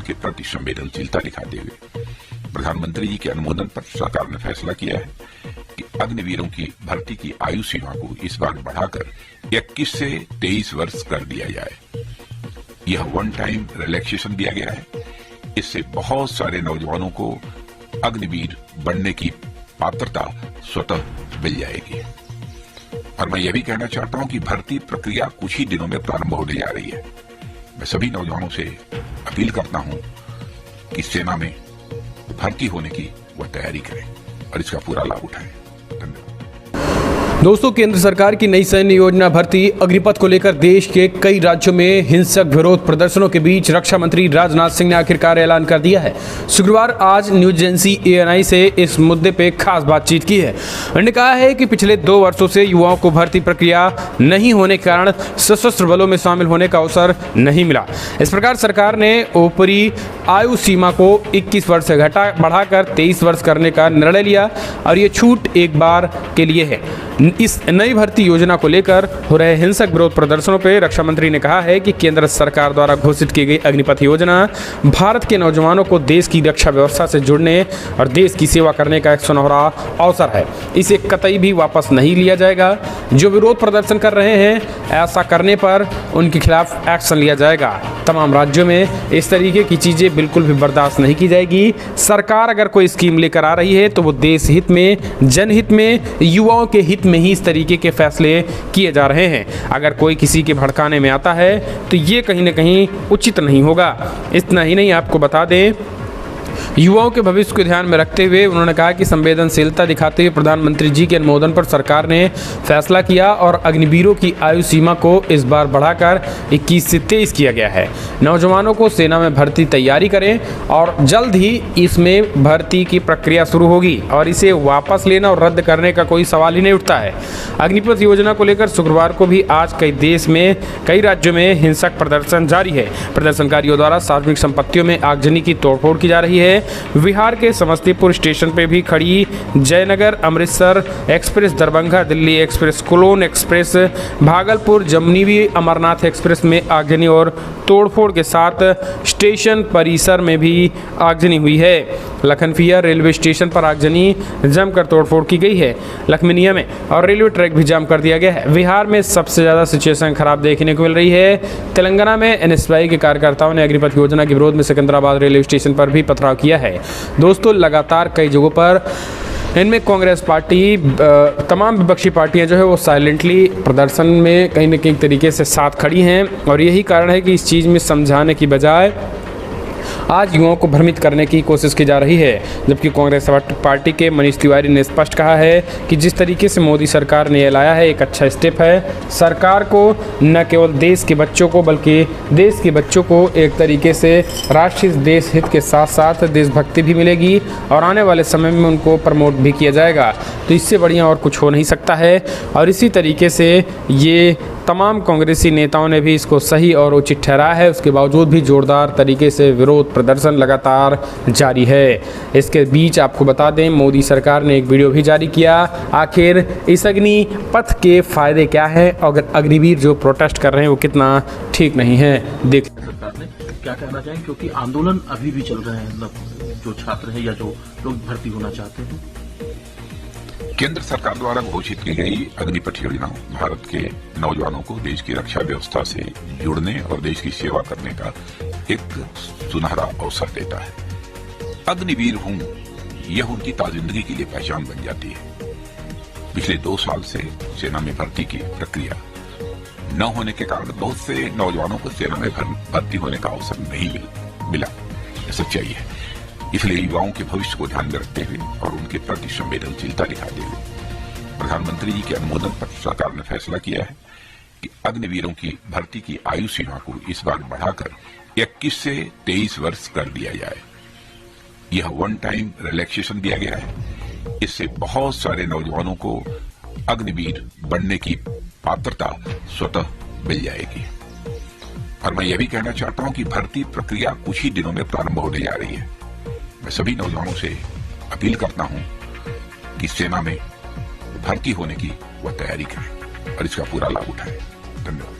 उनके प्रति संवेदनशीलता दिखाते हुए प्रधानमंत्री जी के अनुमोदन पर सरकार ने फैसला किया है कि अग्निवीरों की भर्ती की आयु सीमा को इस बार बढ़ाकर 21 से 23 वर्ष कर दिया जाए। यह वन टाइम रिलैक्सेशन दिया गया है। इससे बहुत सारे नौजवानों को अग्निवीर बनने की पात्रता स्वतः मिल जाएगी। और मैं यह भी कहना चाहता हूं कि भर्ती प्रक्रिया कुछ ही दिनों में प्रारंभ होने जा रही है। मैं सभी नौजवानों से अपील करता हूं कि सेना में भर्ती होने की वह तैयारी करें और इसका पूरा लाभ उठाएं। धन्यवाद। दोस्तों, केंद्र सरकार की नई सैन्य योजना भर्ती अग्निपथ को लेकर देश के कई राज्यों में हिंसक विरोध प्रदर्शनों के बीच रक्षा मंत्री राजनाथ सिंह ने आखिरकार ऐलान कर दिया है। शुक्रवार आज न्यूज एजेंसी ANI से इस मुद्दे पे खास बातचीत की है। उन्होंने कहा है कि पिछले 2 वर्षों से युवाओं को भर्ती प्रक्रिया नहीं होने के कारण सशस्त्र बलों में शामिल होने का अवसर नहीं मिला। इस प्रकार सरकार ने ऊपरी आयु सीमा को 21 वर्ष से बढ़ाकर 23 वर्ष करने का निर्णय लिया और ये छूट एक बार के लिए है। इस नई भर्ती योजना को लेकर हो रहे हिंसक विरोध प्रदर्शनों पर रक्षा मंत्री ने कहा है कि केंद्र सरकार द्वारा घोषित की गई अग्निपथ योजना भारत के नौजवानों को देश की रक्षा व्यवस्था से जुड़ने और देश की सेवा करने का एक सुनहरा अवसर है। इसे कतई भी वापस नहीं लिया जाएगा। जो विरोध प्रदर्शन कर रहे हैं, ऐसा करने पर उनके खिलाफ एक्शन लिया जाएगा। तमाम राज्यों में इस तरीके की चीज़ें बिल्कुल भी बर्दाश्त नहीं की जाएगी। सरकार अगर कोई स्कीम लेकर आ रही है तो वो देश हित में, जनहित में, युवाओं के हित में ही इस तरीके के फैसले किए जा रहे हैं। अगर कोई किसी के भड़काने में आता है तो ये कहीं ना कहीं उचित नहीं होगा। इतना ही नहीं, आपको बता दें, युवाओं के भविष्य को ध्यान में रखते हुए उन्होंने कहा कि संवेदनशीलता दिखाते हुए प्रधानमंत्री जी के अनुमोदन पर सरकार ने फैसला किया और अग्निवीरों की आयु सीमा को इस बार बढ़ाकर 21 से 23 किया गया है। नौजवानों को सेना में भर्ती तैयारी करें और जल्द ही इसमें भर्ती की प्रक्रिया शुरू होगी और इसे वापस लेना और रद्द करने का कोई सवाल ही नहीं उठता है। अग्निपथ योजना को लेकर शुक्रवार को भी आज कई राज्यों में हिंसक प्रदर्शन जारी है। प्रदर्शनकारियों द्वारा सार्वजनिक संपत्तियों में आगजनी की तोड़फोड़ की जा रही है। बिहार के समस्तीपुर स्टेशन पे भी खड़ी जयनगर अमृतसर एक्सप्रेस, दरभंगा दिल्ली एक्सप्रेस, कोलोन एक्सप्रेस, भागलपुर जमनीवी अमरनाथ एक्सप्रेस में आगजनी और तोड़फोड़ के साथ स्टेशन परिसर में भी आगजनी हुई है। लखनफिया रेलवे स्टेशन पर आगजनी जमकर तोड़फोड़ की गई है। लखमीनिया में और रेलवे ट्रैक भी जाम कर दिया गया है। बिहार में सबसे ज़्यादा सिचुएशन खराब देखने को मिल रही है। तेलंगाना में NSY के कार्यकर्ताओं ने अग्निपथ योजना के विरोध में सिकंदराबाद रेलवे स्टेशन पर भी पथराव किया है। दोस्तों, लगातार कई जगहों पर इनमें कांग्रेस पार्टी, तमाम विपक्षी पार्टियां जो है वो साइलेंटली प्रदर्शन में कहीं न कहीं तरीके से साथ खड़ी हैं और यही कारण है कि इस चीज़ में समझाने की बजाय आज युवाओं को भ्रमित करने की कोशिश की जा रही है। जबकि कांग्रेस पार्टी के मनीष तिवारी ने स्पष्ट कहा है कि जिस तरीके से मोदी सरकार ने ये लाया है एक अच्छा स्टेप है। सरकार को न केवल देश के बच्चों को बल्कि देश के बच्चों को एक तरीके से राष्ट्रीय देश हित के साथ साथ देशभक्ति भी मिलेगी और आने वाले समय में उनको प्रमोट भी किया जाएगा। तो इससे बढ़िया और कुछ हो नहीं सकता है। और इसी तरीके से ये तमाम कांग्रेसी नेताओं ने भी इसको सही और उचित ठहराया है। उसके बावजूद भी जोरदार तरीके से विरोध प्रदर्शन लगातार जारी है। इसके बीच आपको बता दें, मोदी सरकार ने एक वीडियो भी जारी किया। आखिर इस अग्निपथ के फायदे क्या है, अगर अग्निवीर जो प्रोटेस्ट कर रहे हैं वो कितना ठीक नहीं है, देख सरकार ने क्या कहना चाहें, क्योंकि आंदोलन अभी भी चल रहे हैं, मतलब जो छात्र हैं या जो लोग भर्ती होना चाहते हैं। केंद्र सरकार द्वारा घोषित की गई अग्निपथ योजना भारत के नौजवानों को देश की रक्षा व्यवस्था से जुड़ने और देश की सेवा करने का एक सुनहरा अवसर देता है। अग्निवीर हूं, यह उनकी ताजिंदगी के लिए पहचान बन जाती है। पिछले 2 साल से सेना में भर्ती की प्रक्रिया न होने के कारण बहुत से नौजवानों को सेना में भर्ती होने का अवसर नहीं मिला। सच्चाई है। इसलिए युवाओं के भविष्य को ध्यान में रखते हुए और उनके प्रति संवेदनशीलता दिखाते हुए प्रधानमंत्री जी के अनुमोदन पर सरकार ने फैसला किया है कि अग्निवीरों की भर्ती की आयु सीमा को इस बार बढ़ाकर 21 से 23 वर्ष कर दिया जाए। यह वन टाइम रिलैक्सेशन दिया गया है। इससे बहुत सारे नौजवानों को अग्निवीर बनने की पात्रता स्वतः मिल जाएगी। और मैं यह भी कहना चाहता हूं कि भर्ती प्रक्रिया कुछ ही दिनों में प्रारंभ होने जा रही है। मैं सभी नौजवानों से अपील करता हूं कि सेना में भर्ती होने की वह तैयारी करें और इसका पूरा लाभ उठाएं। धन्यवाद।